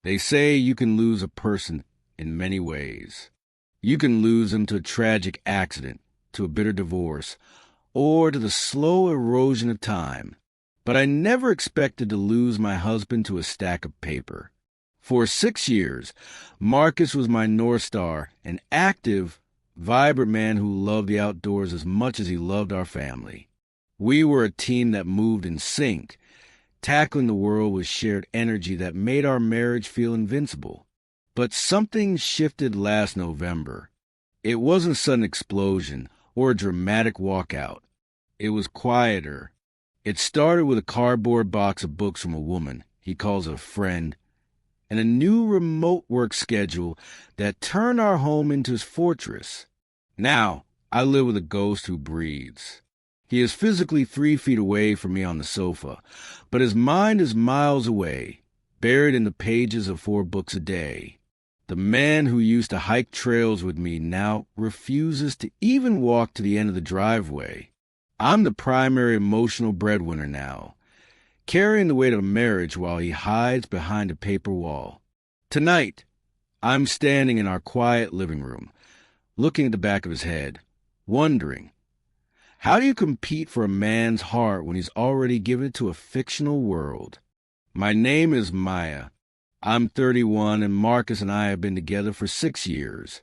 They say you can lose a person in many ways. You can lose them to a tragic accident, to a bitter divorce, or to the slow erosion of time. But I never expected to lose my husband to a stack of paper. For 6 years, Marcus was my North Star, an active, vibrant man who loved the outdoors as much as he loved our family. We were a team that moved in sync, tackling the world with shared energy that made our marriage feel invincible. But something shifted last November. It wasn't a sudden explosion or a dramatic walkout. It was quieter. It started with a cardboard box of books from a woman he calls a friend, and a new remote work schedule that turned our home into his fortress. Now, I live with a ghost who breathes. He is physically 3 feet away from me on the sofa, but his mind is miles away, buried in the pages of 4 books a day. The man who used to hike trails with me now refuses to even walk to the end of the driveway. I'm the primary emotional breadwinner now, carrying the weight of marriage while he hides behind a paper wall. Tonight, I'm standing in our quiet living room, looking at the back of his head, wondering, how do you compete for a man's heart when he's already given it to a fictional world? My name is Maya. I'm 31, and Marcus and I have been together for 6 years,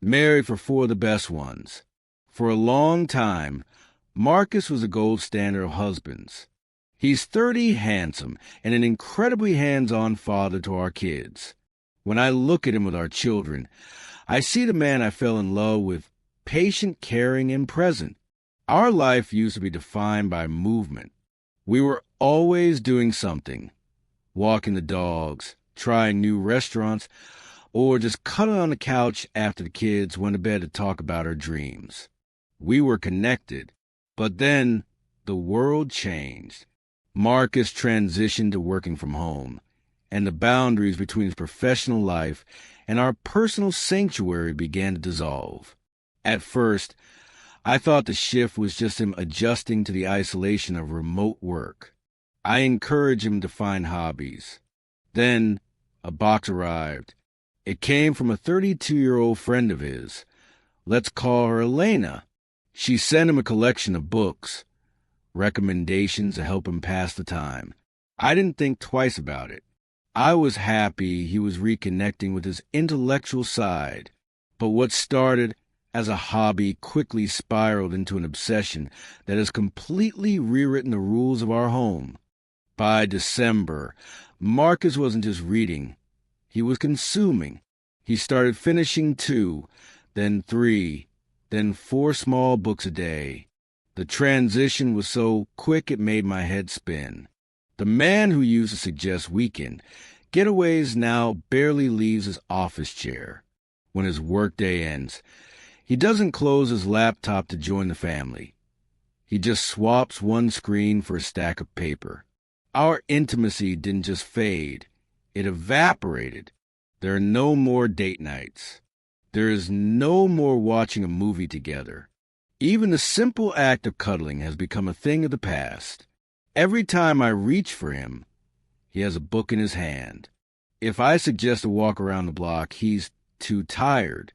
married for 4 of the best ones. For a long time, Marcus was the gold standard of husbands. He's 30, handsome, and an incredibly hands-on father to our kids. When I look at him with our children, I see the man I fell in love with, patient, caring, and present. Our life used to be defined by movement. We were always doing something, walking the dogs, trying new restaurants, or just cuddling on the couch after the kids went to bed to talk about our dreams. We were connected, but then the world changed. Marcus transitioned to working from home, and the boundaries between his professional life and our personal sanctuary began to dissolve. At first, I thought the shift was just him adjusting to the isolation of remote work. I encouraged him to find hobbies. Then a box arrived. It came from a 32-year-old friend of his. Let's call her Elena. She sent him a collection of books, recommendations to help him pass the time. I didn't think twice about it. I was happy he was reconnecting with his intellectual side. But what started as a hobby quickly spiraled into an obsession that has completely rewritten the rules of our home. By December, Marcus wasn't just reading. He was consuming. He started finishing 2, then 3, then 4 small books a day. The transition was so quick it made my head spin. The man who used to suggest weekend getaways now barely leaves his office chair. When his workday ends, he doesn't close his laptop to join the family. He just swaps one screen for a stack of paper. Our intimacy didn't just fade, it evaporated. There are no more date nights. There is no more watching a movie together. Even the simple act of cuddling has become a thing of the past. Every time I reach for him, he has a book in his hand. If I suggest a walk around the block, he's too tired.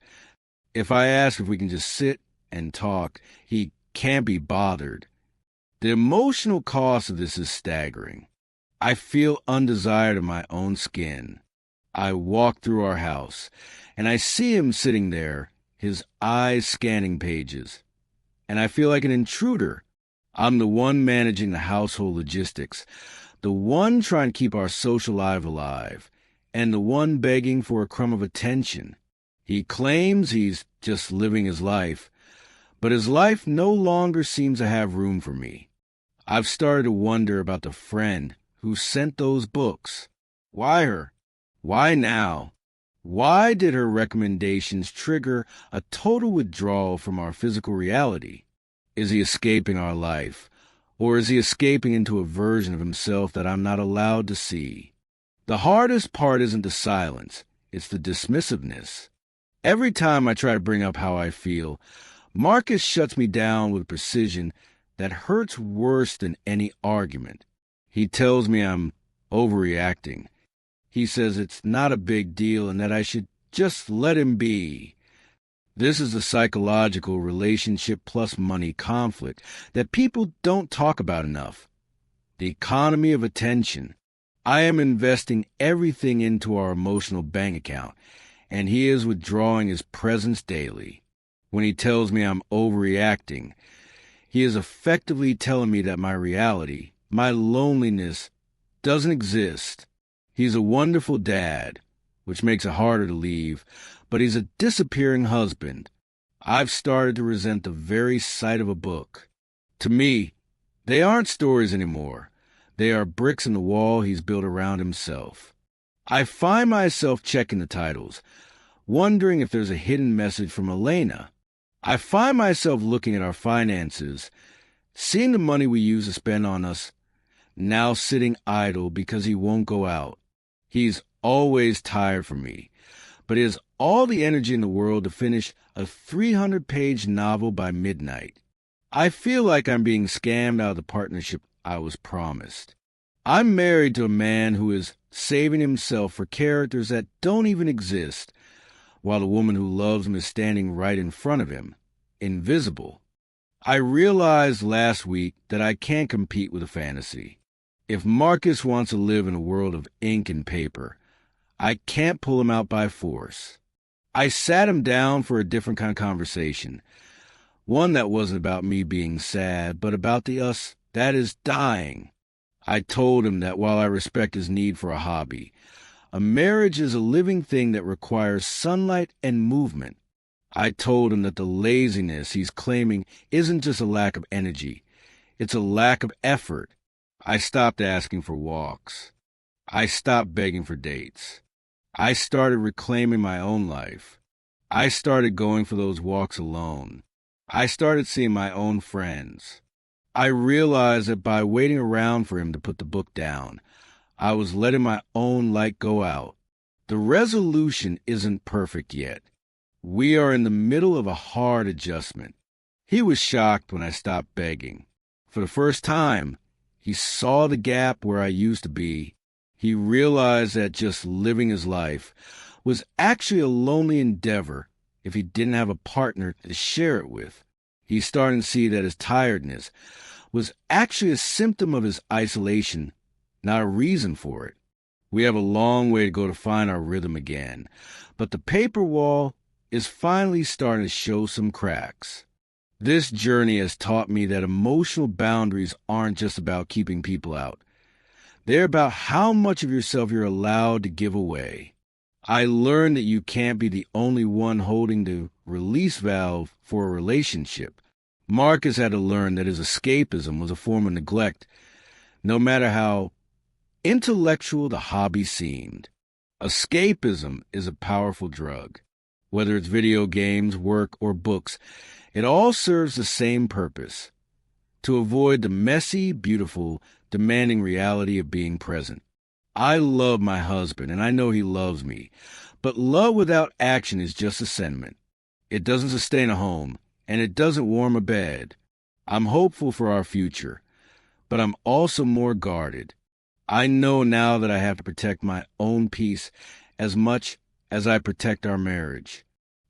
If I ask if we can just sit and talk, he can't be bothered. The emotional cost of this is staggering. I feel undesired in my own skin. I walk through our house, and I see him sitting there, his eyes scanning pages. And I feel like an intruder. I'm the one managing the household logistics, the one trying to keep our social life alive, and the one begging for a crumb of attention. He claims he's just living his life, but his life no longer seems to have room for me. I've started to wonder about the friend who sent those books. Why her? Why now? Why did her recommendations trigger a total withdrawal from our physical reality? Is he escaping our life, or is he escaping into a version of himself that I'm not allowed to see? The hardest part isn't the silence, it's the dismissiveness. Every time I try to bring up how I feel, Marcus shuts me down with precision that hurts worse than any argument. He tells me I'm overreacting. He says it's not a big deal and that I should just let him be. This is a psychological relationship plus money conflict that people don't talk about enough. The economy of attention. I am investing everything into our emotional bank account, and he is withdrawing his presence daily. When he tells me I'm overreacting, he is effectively telling me that my reality, my loneliness, doesn't exist. He's a wonderful dad, which makes it harder to leave, but he's a disappearing husband. I've started to resent the very sight of a book. To me, they aren't stories anymore. They are bricks in the wall he's built around himself. I find myself checking the titles, wondering if there's a hidden message from Elena. I find myself looking at our finances, seeing the money we use to spend on us, now sitting idle because he won't go out. He's always tired for me, but he has all the energy in the world to finish a 300-page novel by midnight. I feel like I'm being scammed out of the partnership I was promised. I'm married to a man who is saving himself for characters that don't even exist, while the woman who loves him is standing right in front of him, invisible. I realized last week that I can't compete with a fantasy. If Marcus wants to live in a world of ink and paper, I can't pull him out by force. I sat him down for a different kind of conversation, one that wasn't about me being sad, but about the us that is dying. I told him that while I respect his need for a hobby, a marriage is a living thing that requires sunlight and movement. I told him that the laziness he's claiming isn't just a lack of energy, it's a lack of effort. I stopped asking for walks. I stopped begging for dates. I started reclaiming my own life. I started going for those walks alone. I started seeing my own friends. I realized that by waiting around for him to put the book down, I was letting my own light go out. The resolution isn't perfect yet. We are in the middle of a hard adjustment. He was shocked when I stopped begging. For the first time, he saw the gap where I used to be. He realized that just living his life was actually a lonely endeavor if he didn't have a partner to share it with. He's starting to see that his tiredness was actually a symptom of his isolation, not a reason for it. We have a long way to go to find our rhythm again, but the paper wall is finally starting to show some cracks. This journey has taught me that emotional boundaries aren't just about keeping people out. They're about how much of yourself you're allowed to give away. I learned that you can't be the only one holding the release valve for a relationship. Marcus had to learn that his escapism was a form of neglect, no matter how intellectual the hobby seemed. Escapism is a powerful drug. Whether it's video games, work, or books, it all serves the same purpose: to avoid the messy, beautiful, demanding reality of being present. I love my husband, and I know he loves me, but love without action is just a sentiment. It doesn't sustain a home, and it doesn't warm a bed. I'm hopeful for our future, but I'm also more guarded. I know now that I have to protect my own peace as much as I protect our marriage.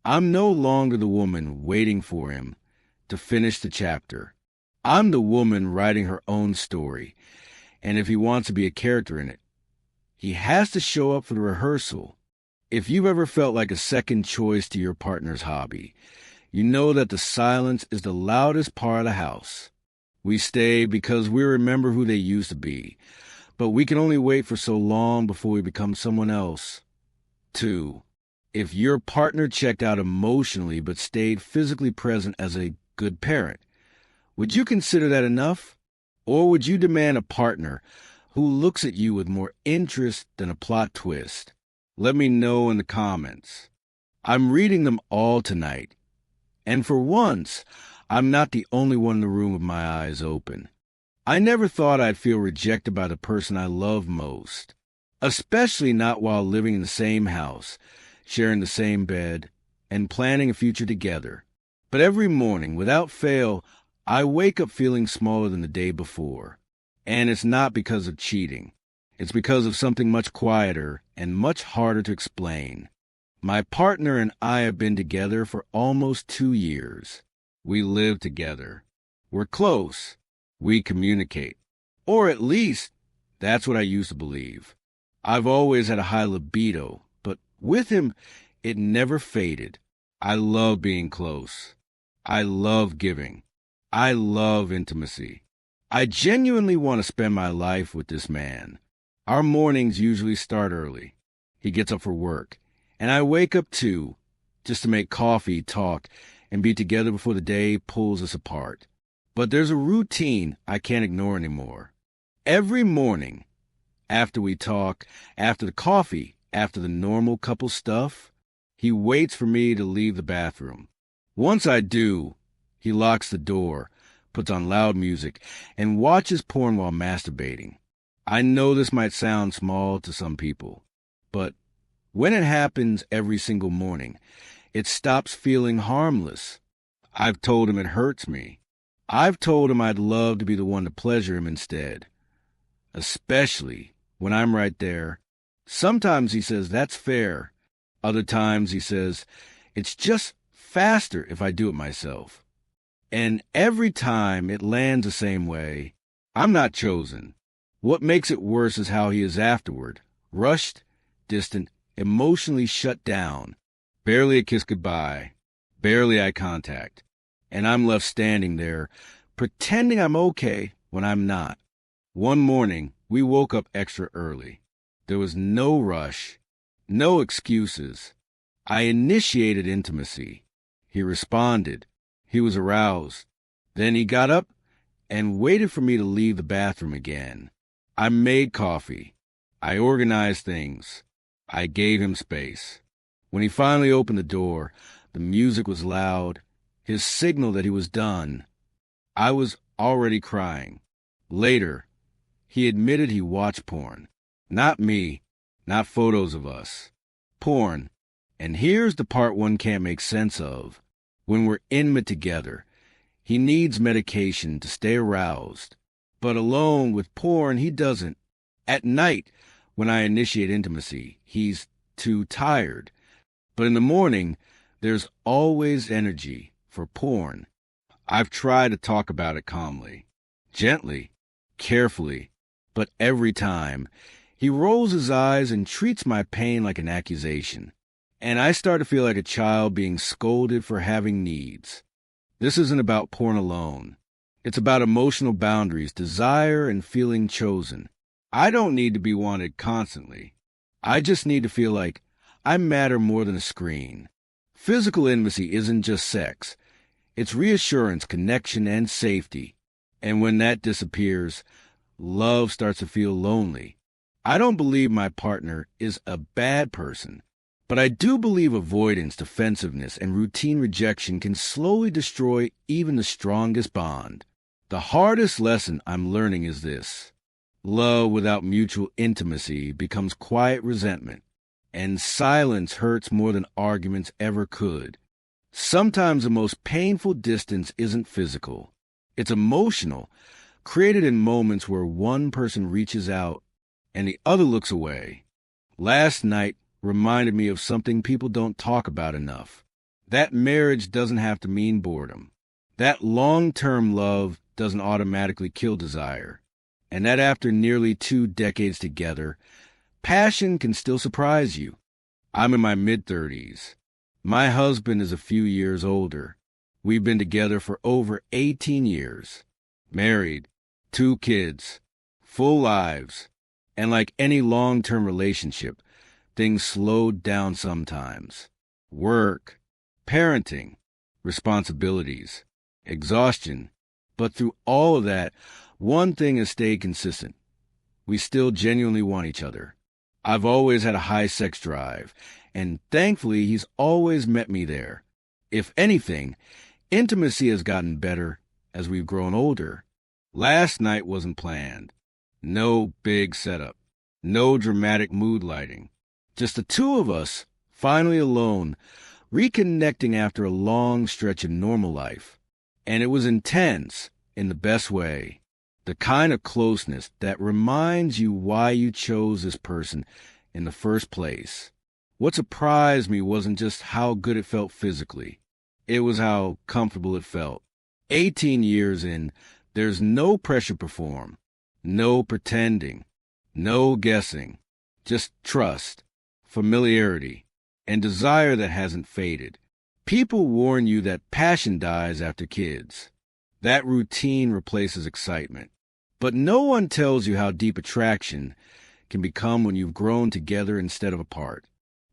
I'm no longer the woman waiting for him to finish the chapter. I'm the woman writing her own story, and if he wants to be a character in it, he has to show up for the rehearsal. If you've ever felt like a second choice to your partner's hobby, you know that the silence is the loudest part of the house. We stay because we remember who they used to be, but we can only wait for so long before we become someone else. 2. If your partner checked out emotionally but stayed physically present as a good parent, would you consider that enough? Or would you demand a partner who looks at you with more interest than a plot twist? Let me know in the comments. I'm reading them all tonight. And for once, I'm not the only one in the room with my eyes open. I never thought I'd feel rejected by the person I love most, especially not while living in the same house, sharing the same bed, and planning a future together. But every morning, without fail, I wake up feeling smaller than the day before. And it's not because of cheating. It's because of something much quieter and much harder to explain. My partner and I have been together for almost 2 years. We live together. We're close. We communicate. Or at least, that's what I used to believe. I've always had a high libido, but with him, it never faded. I love being close. I love giving. I love intimacy. I genuinely want to spend my life with this man. Our mornings usually start early. He gets up for work, and I wake up too, just to make coffee, talk, and be together before the day pulls us apart. But there's a routine I can't ignore anymore. Every morning, after we talk, after the coffee, after the normal couple stuff, he waits for me to leave the bathroom. Once I do, he locks the door, puts on loud music, and watches porn while masturbating. I know this might sound small to some people, but when it happens every single morning, it stops feeling harmless. I've told him it hurts me. I've told him I'd love to be the one to pleasure him instead, especially when I'm right there. Sometimes he says that's fair. Other times he says it's just faster if I do it myself. And every time it lands the same way. I'm not chosen. What makes it worse is how he is afterward. Rushed, distant, emotionally shut down. Barely a kiss goodbye. Barely eye contact. And I'm left standing there, pretending I'm okay when I'm not. One morning, we woke up extra early. There was no rush, no excuses. I initiated intimacy. He responded. He was aroused. Then he got up and waited for me to leave the bathroom again. I made coffee. I organized things. I gave him space. When he finally opened the door, the music was loud, his signal that he was done. I was already crying. Later, he admitted he watched porn. Not me, not photos of us. Porn. And here's the part one can't make sense of. When we're intimate together, he needs medication to stay aroused. But alone with porn, he doesn't. At night, when I initiate intimacy, he's too tired. But in the morning, there's always energy for porn. I've tried to talk about it calmly, gently, carefully, but every time, he rolls his eyes and treats my pain like an accusation. And I start to feel like a child being scolded for having needs. This isn't about porn alone. It's about emotional boundaries, desire, and feeling chosen. I don't need to be wanted constantly. I just need to feel like I matter more than a screen. Physical intimacy isn't just sex. It's reassurance, connection, and safety. And when that disappears, love starts to feel lonely. I don't believe my partner is a bad person, but I do believe avoidance, defensiveness, and routine rejection can slowly destroy even the strongest bond. The hardest lesson I'm learning is this. Love without mutual intimacy becomes quiet resentment, and silence hurts more than arguments ever could. Sometimes the most painful distance isn't physical. It's emotional, created in moments where one person reaches out and the other looks away. Last night reminded me of something people don't talk about enough. That marriage doesn't have to mean boredom. That long-term love doesn't automatically kill desire. And that after nearly 2 decades together, passion can still surprise you. I'm in my mid-30s. My husband is a few years older. We've been together for over 18 years. Married, 2 kids, full lives. And like any long-term relationship, things slowed down sometimes. Work, parenting, responsibilities, exhaustion. But through all of that, one thing has stayed consistent. We still genuinely want each other. I've always had a high sex drive, and thankfully he's always met me there. If anything, intimacy has gotten better as we've grown older. Last night wasn't planned. No big setup. No dramatic mood lighting. Just the 2 of us, finally alone, reconnecting after a long stretch of normal life. And it was intense in the best way. The kind of closeness that reminds you why you chose this person in the first place. What surprised me wasn't just how good it felt physically. It was how comfortable it felt. 18 years in, there's no pressure to perform, no pretending, no guessing, just trust, familiarity, and desire that hasn't faded. People warn you that passion dies after kids. That routine replaces excitement. But no one tells you how deep attraction can become when you've grown together instead of apart.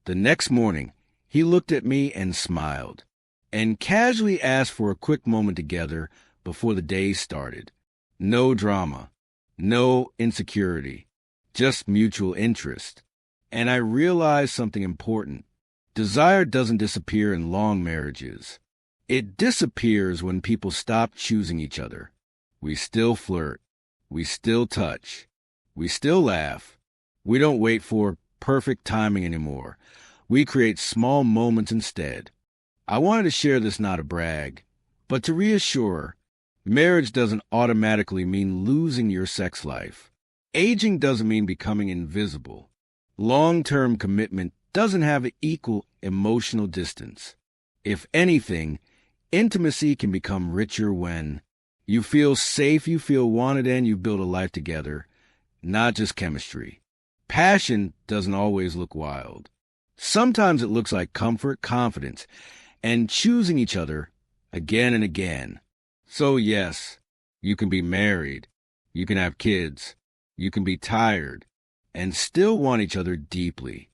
The next morning, he looked at me and smiled, and casually asked for a quick moment together before the day started. No drama, no insecurity, just mutual interest. And I realized something important. Desire doesn't disappear in long marriages. It disappears when people stop choosing each other. We still flirt. We still touch. We still laugh. We don't wait for perfect timing anymore. We create small moments instead. I wanted to share this not to brag, but to reassure. Marriage doesn't automatically mean losing your sex life. Aging doesn't mean becoming invisible. Long-term commitment doesn't have equal emotional distance. If anything, intimacy can become richer when you feel safe, you feel wanted, and you build a life together, not just chemistry. Passion doesn't always look wild. Sometimes it looks like comfort, confidence, and choosing each other again and again. So yes, you can be married, you can have kids, you can be tired, and still want each other deeply.